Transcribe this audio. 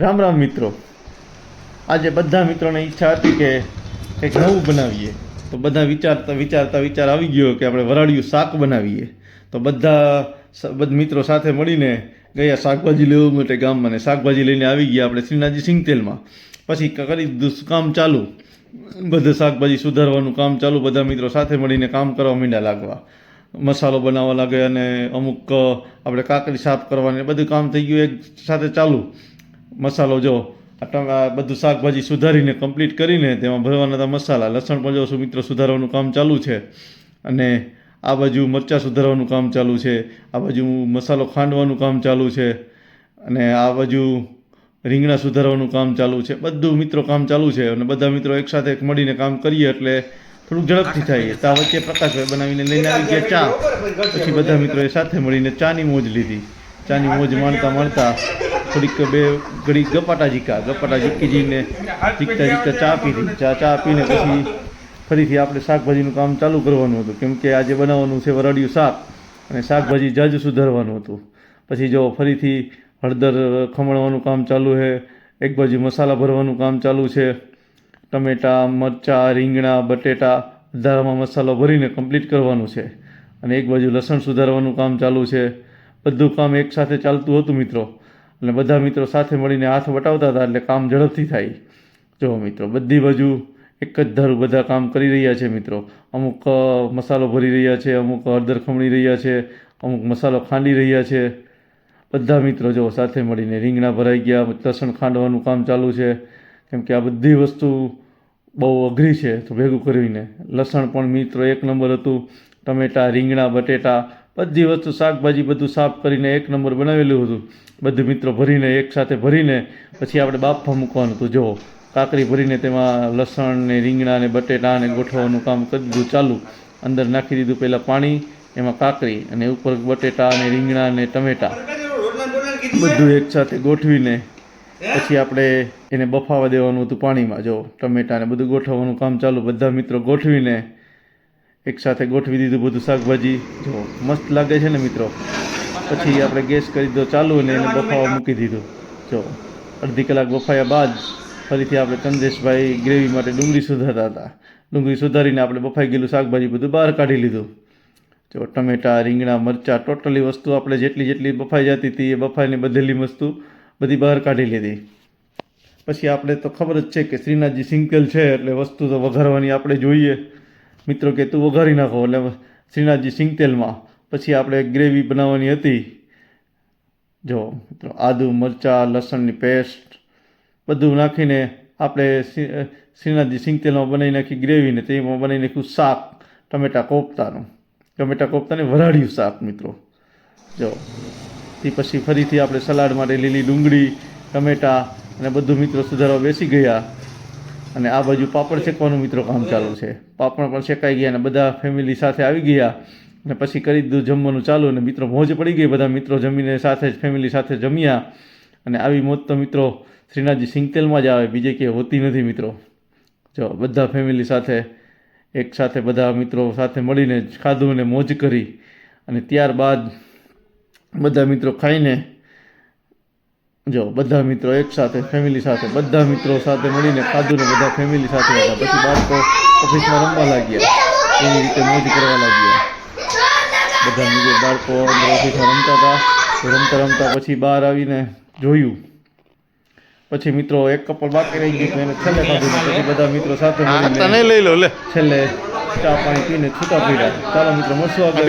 રામ રામ મિત્રો। આજે બધા મિત્રોને ઈચ્છા હતી કે કંઈક નવું બનાવીએ, તો બધા વિચાર આવી ગયો કે આપણે વરાળિયું શાક બનાવીએ। તો બધા મિત્રો સાથે મળીને ગયા શાકભાજી લેવા માટે ગામમાં, ને શાકભાજી લઈને આવી ગયા આપણે શ્રીનાથજી સિંગતેલમાં। પછી કરી દીધું કામ ચાલુ, બધે શાકભાજી સુધારવાનું કામ ચાલુ। બધા મિત્રો સાથે મળીને કામ કરવા માંડ્યા લાગવા, મસાલો બનાવવા લાગે, અને અમુક આપણે કાકડી સાફ કરવાની, બધું કામ થઈ ગયું એક સાથે ચાલુ। મસાલો જો બધું શાકભાજી સુધારીને કમ્પ્લીટ કરીને તેમાં ભરવાના હતા મસાલા। લસણ પણ જો મિત્રો સુધારવાનું કામ ચાલુ છે, અને આ બાજુ મરચાં સુધારવાનું કામ ચાલુ છે, આ બાજુ મસાલો ખાંડવાનું કામ ચાલુ છે, અને આ બાજુ રીંગણા સુધારવાનું કામ ચાલુ છે। બધું મિત્રો કામ ચાલુ છે, અને બધા મિત્રો એકસાથે મળીને કામ કરીએ એટલે થોડુંક ઝડપથી થાય। ત્યાં વચ્ચે પ્રકાશભાઈ બનાવીને લઈને આવી ગયા ચા। પછી બધા મિત્રોએ સાથે મળીને ચાની મોજ લીધી। ચાની મોજ માણતા થોડીક બે ઘડી ગપાટા જીકી જઈને જીકતા ચા પીધી। ચા પીને પછી ફરીથી આપણે શાકભાજીનું કામ ચાલુ કરવાનું હતું, કેમ કે આજે બનાવવાનું છે વરાળિયું શાક, અને શાકભાજી જાજુ સુધારવાનું હતું। પછી જો ફરીથી હળદર ખમણવાનું કામ ચાલુ છે, એક બાજુ મસાલા ભરવાનું કામ ચાલુ છે, ટમેટાં, મરચાં, રીંગણા, બટેટા બધામાં મસાલો ભરીને કમ્પ્લીટ કરવાનું છે, અને એક બાજુ લસણ સુધારવાનું કામ ચાલુ છે। બધું કામ એકસાથે ચાલતું હતું મિત્રો, અને બધા મિત્રો સાથે મળીને હાથ વટાવતા હતા એટલે કામ ઝડપથી થાય। જો મિત્રો બધી બાજુ એક જ ધારું બધા કામ કરી રહ્યા છે મિત્રો। અમુક મસાલો ભરી રહ્યા છે, અમુક હળદર ખમણી રહ્યા છે, અમુક મસાલો ખાંડી રહ્યા છે। બધા મિત્રો જો સાથે મળીને રીંગણા ભરાઈ ગયા, લસણ ખાંડવાનું કામ ચાલુ છે, કેમ કે આ બધી વસ્તુ બહુ અઘરી છે, તો ભેગું કરીને લસણ પણ મિત્રો એક નંબર હતું, ટમેટાં, રીંગણા, બટેટા બધી વસ્તુ શાકભાજી બધું સાફ કરીને એક નંબર બનાવેલું હતું। બધું મિત્રો ભરીને એકસાથે ભરીને પછી આપણે બાફવા મૂકવાનું હતું। જો કાકરી ભરીને તેમાં લસણ ને રીંગણા ને બટેટા ને ગોઠવવાનું કામ કરી દીધું ચાલુ। અંદર નાખી દીધું પહેલાં પાણી, એમાં કાકરી, અને ઉપર બટેટા ને રીંગણા ને ટમેટાં બધું એકસાથે ગોઠવીને પછી આપણે એને બફાવા દેવાનું હતું પાણીમાં। જો ટમેટાને બધું ગોઠવવાનું કામ ચાલુ, બધા મિત્રો ગોઠવીને એકસાથે ગોઠવી દીધું બધું શાકભાજી। જો મસ્ત લાગે છે ને મિત્રો। પછી આપણે ગેસ કરી દીધો ચાલુ, અને એને બફાવા મૂકી દીધું। જો અડધી કલાક બફાયા બાદ ફરીથી આપણે ચંદેશભાઈ ગ્રેવી માટે ડુંગળી સુધારતા હતા। ડુંગળી સુધારીને આપણે બફાઈ ગયેલું શાકભાજી બધું બહાર કાઢી લીધું। જો ટમેટાં, રીંગણા, મરચાં ટોટલી વસ્તુ આપણે જેટલી બફાઈ જતી હતી એ બફાઈને બધેલી વસ્તુ બધી બહાર કાઢી લીધી। પછી આપણે તો ખબર જ છે કે શ્રીનાથજી સિંગતેલ છે એટલે વસ્તુ તો વઘારવાની આપણે જોઈએ। મિત્રો કે તું વઘારી નાખો, એટલે શ્રીનાથજી સિંગતેલમાં પછી આપણે ગ્રેવી બનાવવાની હતી। જો મિત્રો આદુ, મરચાં, લસણની પેસ્ટ બધું નાખીને આપણે શ્રીનાથજી સિંગતેલમાં બનાવી નાખી ગ્રેવીને, તેમાં બનાવી નાખ્યું શાક ટમેટા કોફતાને વરાળિયું શાક મિત્રો। જો તે પછી ફરીથી આપણે સલાડ માટે લીલી ડુંગળી, ટમેટાં અને બધું મિત્રો સુધારવા બેસી ગયા, અને આ બાજુ પાપડ શેકવાનું મિત્રો કામ ચાલુ છે। પાપડ પણ શેકાઈ ગયા, અને બધા ફેમિલી સાથે આવી ગયા, અને પછી કરી દીધું જમવાનું ચાલુ, અને મિત્રો મોજ પડી ગઈ। બધા મિત્રો જમીને સાથે જ ફેમિલી સાથે જમ્યા, અને આવી મોજ તો મિત્રો શ્રીનાથજી સિંગતેલમાં જ આવે, બીજે ક્યાંય હોતી નથી મિત્રો। જો બધા ફેમિલી સાથે એક સાથે બધા મિત્રો સાથે મળીને ખાધું અને મોજ કરી, અને ત્યારબાદ બધા મિત્રો ખાઈને જો બધા મિત્રો એક સાથે ફેમિલી સાથે બધા મિત્રો સાથે મળીને ખાધું ને બધા ફેમિલી સાથે હતા। પછી બાળકો ઓફિસમાં રમવા લાગ્યા, એવી રીતે મોજ કરવા લાગ્યા। બધા મિત્રો બાળકો અંદર ઓફિસમાં રમતા હતા, રમતા પછી બહાર આવીને જોયું, પછી મિત્રો એક કપલ બાકી રહી ગયું તો એને છેલ્લે ખાધું, પછી બધા મિત્રો સાથે મળીને છેલ્લે ચા પાણી પીને છૂટા પડ્યા। ચાલો મિત્રો મળશું આગળ।